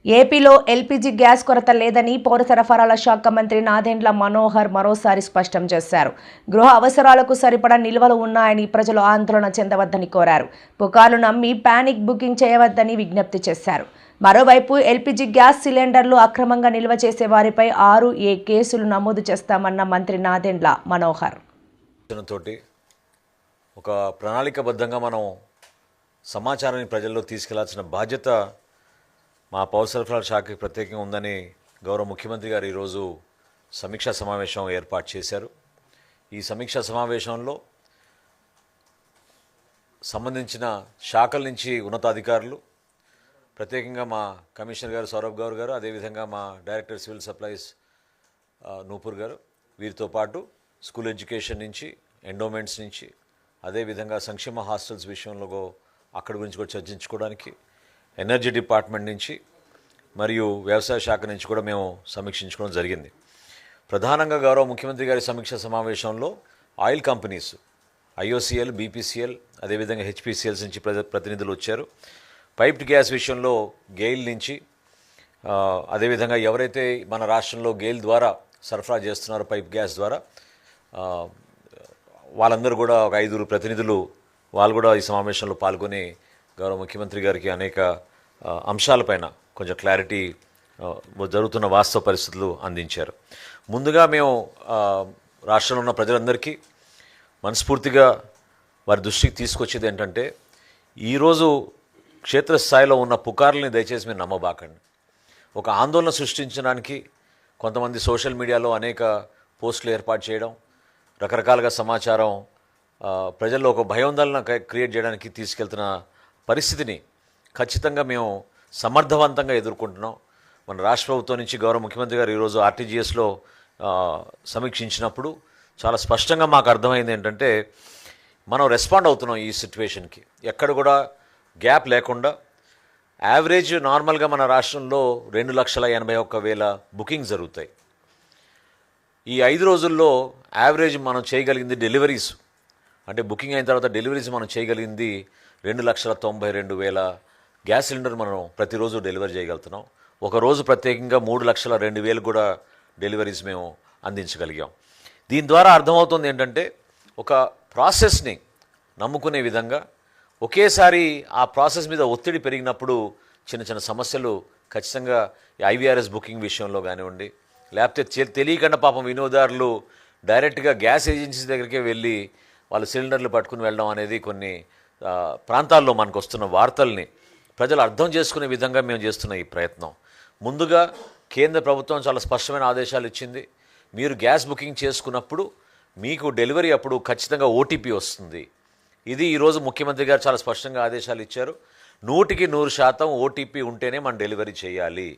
ఏపీలో LPG gas కొరత లేదని పౌర సరఫరాల శాఖ మంత్రి నాదెండ్ల మనోహర్ మరోసారి స్పష్టం చేశారు. గృహ అవసరాలకు సరిపడా నిల్వలు ఉన్నాయని ప్రజలు ఆందోళన చెందవద్దని కోరారు. పుకార్లు నమ్మి పానిక్ బుకింగ్ చేయవద్దని విజ్ఞప్తి చేశారు. మరోవైపు ఎల్పీజీ గ్యాస్ సిలిండర్లు అక్రమంగా నిల్వ చేసే వారిపై 6A కేసులు నమోదు చేస్తామన్న మంత్రి నాదెండ్ల మనోహర్. ఒక ప్రణాళికబద్ధంగా మనం సమాచారాన్ని ప్రజల్లో తీసుకెళ్లాల్సిన బాధ్యత మా పౌర సరఫరాల శాఖకి ప్రత్యేకంగా ఉందని గౌరవ ముఖ్యమంత్రి గారు ఈరోజు సమీక్షా సమావేశం ఏర్పాటు చేశారు. ఈ సమీక్షా సమావేశంలో సంబంధించిన శాఖల నుంచి ఉన్నతాధికారులు, ప్రత్యేకంగా మా కమిషనర్ గారు సౌరభ్ గౌర్ గారు, అదేవిధంగా మా డైరెక్టర్ సివిల్ సప్లైస్ నూపూర్ గారు, వీరితో పాటు స్కూల్ ఎడ్యుకేషన్ నుంచి, ఎండోమెంట్స్ నుంచి, అదేవిధంగా సంక్షేమ హాస్టల్స్ విషయంలో అక్కడి గురించి కూడా చర్చించుకోవడానికి, ఎనర్జీ డిపార్ట్మెంట్ నుంచి మరియు వ్యవసాయ శాఖ నుంచి కూడా మేము సమీక్షించుకోవడం జరిగింది. ప్రధానంగా గౌరవ ముఖ్యమంత్రి గారి సమీక్ష సమావేశంలో ఆయిల్ కంపెనీస్ ఐఓసిఎల్, బీపీసీఎల్, అదేవిధంగా హెచ్పిసిఎల్స్ నుంచి ప్రతినిధులు వచ్చారు. పైప్డ్ గ్యాస్ విషయంలో గెయిల్ నుంచి, అదేవిధంగా ఎవరైతే మన రాష్ట్రంలో గెయిల్ ద్వారా సరఫరా చేస్తున్నారో పైప్ గ్యాస్ ద్వారా, వాళ్ళందరూ కూడా ఒక 5 ప్రతినిధులు వాళ్ళు కూడా ఈ సమావేశంలో పాల్గొని గౌరవ ముఖ్యమంత్రి గారికి అనేక అంశాలపైన కొంచెం క్లారిటీ, జరుగుతున్న వాస్తవ పరిస్థితులు అందించారు. ముందుగా మేము రాష్ట్రంలో ఉన్న ప్రజలందరికీ మనస్ఫూర్తిగా వారి దృష్టికి తీసుకొచ్చేది ఏంటంటే, ఈరోజు క్షేత్రస్థాయిలో ఉన్న పుకార్లని దయచేసి మీరు నమ్మబాకండి. ఒక ఆందోళన సృష్టించడానికి కొంతమంది సోషల్ మీడియాలో అనేక పోస్టులు ఏర్పాటు చేయడం, రకరకాలుగా సమాచారం ప్రజల్లో ఒక భయోందోళన క్రియేట్ చేయడానికి తీసుకెళ్తున్న పరిస్థితిని ఖచ్చితంగా మేము సమర్థవంతంగా ఎదుర్కొంటున్నాం. మన రాష్ట్ర ప్రభుత్వం నుంచి గౌరవ ముఖ్యమంత్రి గారు ఈరోజు ఆర్టీజీఎస్లో సమీక్షించినప్పుడు చాలా స్పష్టంగా మాకు అర్థమైంది ఏంటంటే, మనం రెస్పాండ్ అవుతున్నాం ఈ సిచ్యువేషన్కి. ఎక్కడ కూడా గ్యాప్ లేకుండా యావరేజ్ నార్మల్గా మన రాష్ట్రంలో 2,81,000 బుకింగ్ జరుగుతాయి. ఈ 5 రోజుల్లో యావరేజ్ మనం చేయగలిగింది డెలివరీస్, అంటే బుకింగ్ అయిన తర్వాత డెలివరీస్ మనం చేయగలిగింది 2,92,000 గ్యాస్ సిలిండర్ మనం ప్రతిరోజు డెలివరీ చేయగలుగుతున్నాం. ఒకరోజు ప్రత్యేకంగా 3,02,000 కూడా డెలివరీస్ మేము అందించగలిగాం. దీని ద్వారా అర్థమవుతుంది ఏంటంటే, ఒక ప్రాసెస్ని నమ్ముకునే విధంగా ఒకేసారి ఆ ప్రాసెస్ మీద ఒత్తిడి పెరిగినప్పుడు చిన్న చిన్న సమస్యలు ఖచ్చితంగా ఐవీఆర్ఎస్ బుకింగ్ విషయంలో కానివ్వండి, లేకపోతే తెలియకుండా పాపం వినియోగదారులు డైరెక్ట్గా గ్యాస్ ఏజెన్సీ దగ్గరికే వెళ్ళి వాళ్ళు సిలిండర్లు పట్టుకుని వెళ్ళడం అనేది కొన్ని ప్రాంతాల్లో మనకు వస్తున్న వార్తల్ని ప్రజలు అర్థం చేసుకునే విధంగా మేము చేస్తున్న ఈ ప్రయత్నం. ముందుగా కేంద్ర ప్రభుత్వం చాలా స్పష్టమైన ఆదేశాలు ఇచ్చింది. మీరు గ్యాస్ బుకింగ్ చేసుకున్నప్పుడు మీకు డెలివరీ అప్పుడు ఖచ్చితంగా ఓటీపీ వస్తుంది. ఇది ఈరోజు ముఖ్యమంత్రి గారు చాలా స్పష్టంగా ఆదేశాలు ఇచ్చారు. 100% ఓటీపీ ఉంటేనే మనం డెలివరీ చేయాలి.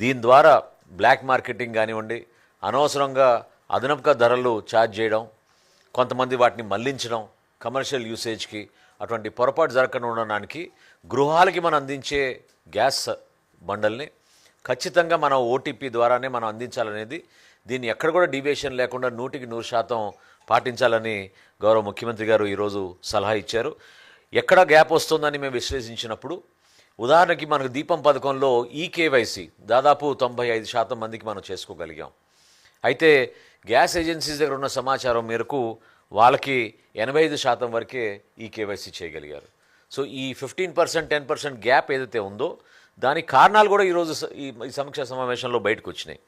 దీని ద్వారా బ్లాక్ మార్కెటింగ్ కానివ్వండి, అనవసరంగా అదనపుగా ధరలు ఛార్జ్ చేయడం, కొంతమంది వాటిని మళ్లించడం కమర్షియల్ యూసేజ్కి, అటువంటి పొరపాటు జరగకుండా ఉండడానికి గృహాలకి మనం అందించే గ్యాస్ బండల్ని ఖచ్చితంగా మనం ఓటీపీ ద్వారానే మనం అందించాలనేది, దీన్ని ఎక్కడ కూడా డీవియేషన్ లేకుండా 100% పాటించాలని గౌరవ ముఖ్యమంత్రి గారు ఈరోజు సలహా ఇచ్చారు. ఎక్కడ గ్యాప్ వస్తుందని మేము విశ్లేషించినప్పుడు, ఉదాహరణకి మనకు దీపం పథకంలో ఈకేవైసీ దాదాపు 95% మందికి మనం చేసుకోగలిగాం. అయితే గ్యాస్ ఏజెన్సీస్ దగ్గర ఉన్న సమాచారం మేరకు వాళ్ళకి 85% వరకే ఈ కేవైసీ చేయగలిగారు. సో ఈ 15%, 10% గ్యాప్ ఏదైతే ఉందో దానికి కారణాలు కూడా ఈరోజు ఈ సమీక్షా సమావేశంలో బయటకు వచ్చినాయి.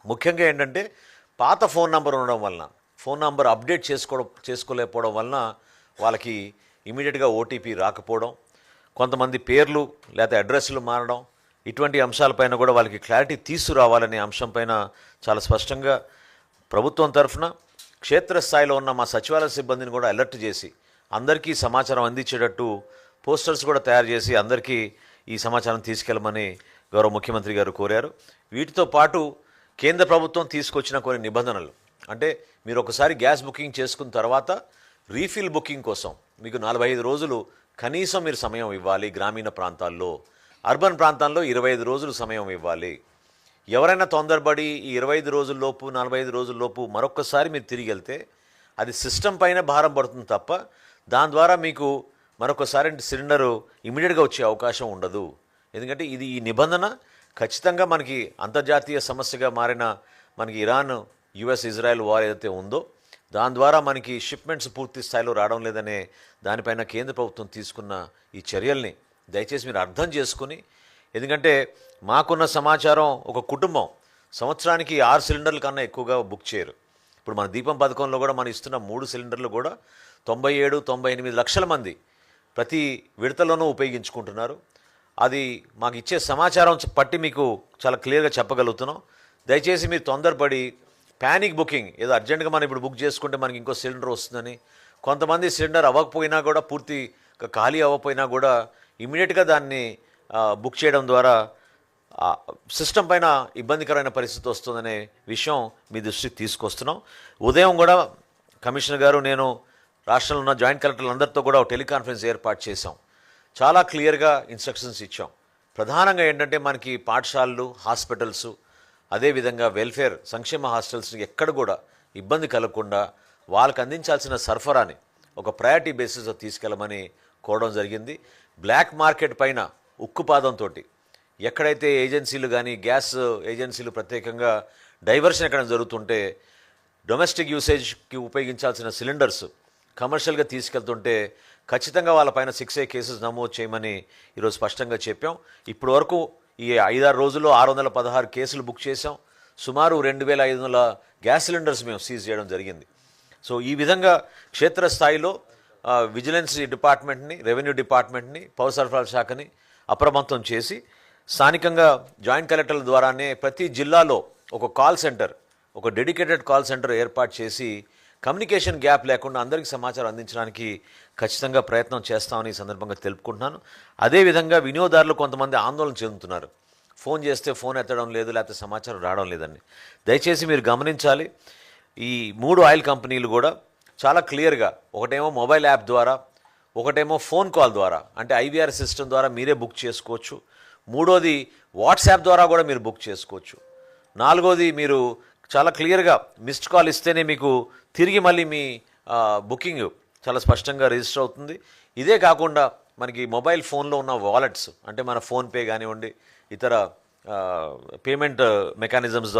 ముఖ్యంగా ఏంటంటే, పాత ఫోన్ నంబర్ ఉండడం వలన, ఫోన్ నంబర్ అప్డేట్ చేసుకోలేకపోవడం వలన వాళ్ళకి ఇమీడియట్గా ఓటీపీ రాకపోవడం, కొంతమంది పేర్లు లేకపోతే అడ్రస్లు మారడం, ఇటువంటి అంశాలపైన కూడా వాళ్ళకి క్లారిటీ తీసుకురావాలనే అంశంపైన చాలా స్పష్టంగా ప్రభుత్వం తరఫున క్షేత్రస్థాయిలో ఉన్న మా సచివాలయ సిబ్బందిని కూడా అలర్ట్ చేసి అందరికీ సమాచారం అందించేటట్టు పోస్టర్స్ కూడా తయారు చేసి అందరికీ ఈ సమాచారం తీసుకెళ్లమని గౌరవ ముఖ్యమంత్రి గారు కోరారు. వీటితో పాటు కేంద్ర ప్రభుత్వం తీసుకొచ్చిన కొన్ని నిబంధనలు, అంటే మీరు ఒకసారి గ్యాస్ బుకింగ్ చేసుకున్న తర్వాత రీఫిల్ బుకింగ్ కోసం మీకు 45 రోజులు కనీసం మీరు సమయం ఇవ్వాలి. గ్రామీణ ప్రాంతాల్లో, అర్బన్ ప్రాంతాల్లో 25 రోజులు సమయం ఇవ్వాలి. ఎవరైనా తొందరపడి ఈ 25 రోజుల్లోపు 45 రోజుల్లోపు మరొక్కసారి మీరు తిరిగి వెళ్తే అది సిస్టమ్ పైన భారం పడుతుంది తప్ప దాని ద్వారా మీకు మరొకసారి సిలిండరు ఇమీడియట్గా వచ్చే అవకాశం ఉండదు. ఎందుకంటే ఇది ఈ నిబంధన ఖచ్చితంగా మనకి అంతర్జాతీయ సమస్యగా మారిన మనకి ఇరాన్ యుఎస్ ఇజ్రాయెల్ వార్ ఏదైతే ఉందో దాని ద్వారా మనకి షిప్మెంట్స్ పూర్తి స్థాయిలో రావడం లేదనే దానిపైన కేంద్ర ప్రభుత్వం తీసుకున్న ఈ చర్యల్ని దయచేసి మీరు అర్థం చేసుకుని, ఎందుకంటే మాకున్న సమాచారం ఒక కుటుంబం సంవత్సరానికి 6 సిలిండర్ల కన్నా ఎక్కువగా బుక్ చేయరు. ఇప్పుడు మన దీపం పథకంలో కూడా మనం ఇస్తున్న 3 సిలిండర్లు కూడా 97-98 లక్షల మంది ప్రతి విడతలోనూ ఉపయోగించుకుంటున్నారు. అది మాకు ఇచ్చే సమాచారం పట్టి మీకు చాలా క్లియర్గా చెప్పగలుగుతున్నాం. దయచేసి మీరు తొందరపడి ప్యానిక్ బుకింగ్ ఏదో అర్జెంటుగా మనం ఇప్పుడు బుక్ చేసుకుంటే మనకి ఇంకో సిలిండర్ వస్తుందని, కొంతమంది సిలిండర్ అవ్వకపోయినా కూడా పూర్తి ఖాళీ అవ్వకపోయినా కూడా ఇమీడియట్గా దాన్ని బుక్ చేయడం ద్వారా సిస్టమ్ పైన ఇబ్బందికరమైన పరిస్థితి వస్తుందనే విషయం మీ దృష్టికి తీసుకొస్తున్నాం. ఉదయం కూడా కమిషనర్ గారు నేను రాష్ట్రంలో ఉన్న జాయింట్ కలెక్టర్లు అందరితో కూడా టెలికాన్ఫరెన్స్ ఏర్పాటు చేశాం. చాలా క్లియర్గా ఇన్స్ట్రక్షన్స్ ఇచ్చాం. ప్రధానంగా ఏంటంటే మనకి పాఠశాలలు, హాస్పిటల్స్, అదేవిధంగా వెల్ఫేర్ సంక్షేమ హాస్టల్స్ ఎక్కడ కూడా ఇబ్బంది కలగకుండా వాళ్ళకి అందించాల్సిన సరఫరాని ఒక ప్రయారిటీ బేసిస్లో తీసుకెళ్ళమని కోరడం జరిగింది. బ్లాక్ మార్కెట్ పైన ఉక్కుపాదంతో ఎక్కడైతే ఏజెన్సీలు కానీ గ్యాస్ ఏజెన్సీలు ప్రత్యేకంగా డైవర్షన్ ఎక్కడ జరుగుతుంటే డొమెస్టిక్ యూసేజ్కి ఉపయోగించాల్సిన సిలిండర్స్ కమర్షియల్గా తీసుకెళ్తుంటే ఖచ్చితంగా వాళ్ళపైన 6A కేసెస్ నమోదు చేయమని ఈరోజు స్పష్టంగా చెప్పాం. ఇప్పటి వరకు ఈ 5-6 రోజుల్లో 616 కేసులు బుక్ చేశాం. సుమారు 2500 గ్యాస్ సిలిండర్స్ మేము సీజ్ చేయడం జరిగింది. సో ఈ విధంగా క్షేత్రస్థాయిలో విజిలెన్స్ డిపార్ట్మెంట్ని, రెవెన్యూ డిపార్ట్మెంట్ని, పౌర సరఫరాల శాఖని అప్రమత్తం చేసి స్థానికంగా జాయింట్ కలెక్టర్ల ద్వారానే ప్రతి జిల్లాలో ఒక కాల్ సెంటర్, ఒక డెడికేటెడ్ కాల్ సెంటర్ ఏర్పాటు చేసి కమ్యూనికేషన్ గ్యాప్ లేకుండా అందరికీ సమాచారం అందించడానికి ఖచ్చితంగా ప్రయత్నం చేస్తామని ఈ సందర్భంగా తెలుపుకుంటున్నాను. అదేవిధంగా వినియోగదారులు కొంతమంది ఆందోళన చెందుతున్నారు. ఫోన్ చేస్తే ఫోన్ ఎత్తడం లేదు, లేకపోతే సమాచారం రావడం లేదని. దయచేసి మీరు గమనించాలి. ఈ 3 ఆయిల్ కంపెనీలు కూడా చాలా క్లియర్గా, ఒకటేమో మొబైల్ యాప్ ద్వారా, ఒకటేమో ఫోన్ కాల్ ద్వారా, అంటే IVR సిస్టమ్ ద్వారా మీరే బుక్ చేసుకోవచ్చు. మూడోది వాట్సాప్ ద్వారా కూడా మీరు బుక్ చేసుకోవచ్చు. నాలుగోది మీరు చాలా క్లియర్గా మిస్డ్ కాల్ ఇస్తేనే మీకు తిరిగి మళ్ళీ మీ బుకింగ్ చాలా స్పష్టంగా రిజిస్టర్ అవుతుంది. ఇదే కాకుండా మనకి మొబైల్ ఫోన్లో ఉన్న వాలెట్స్, అంటే మన ఫోన్పే కానివ్వండి, ఇతర పేమెంట్ మెకానిజమ్స్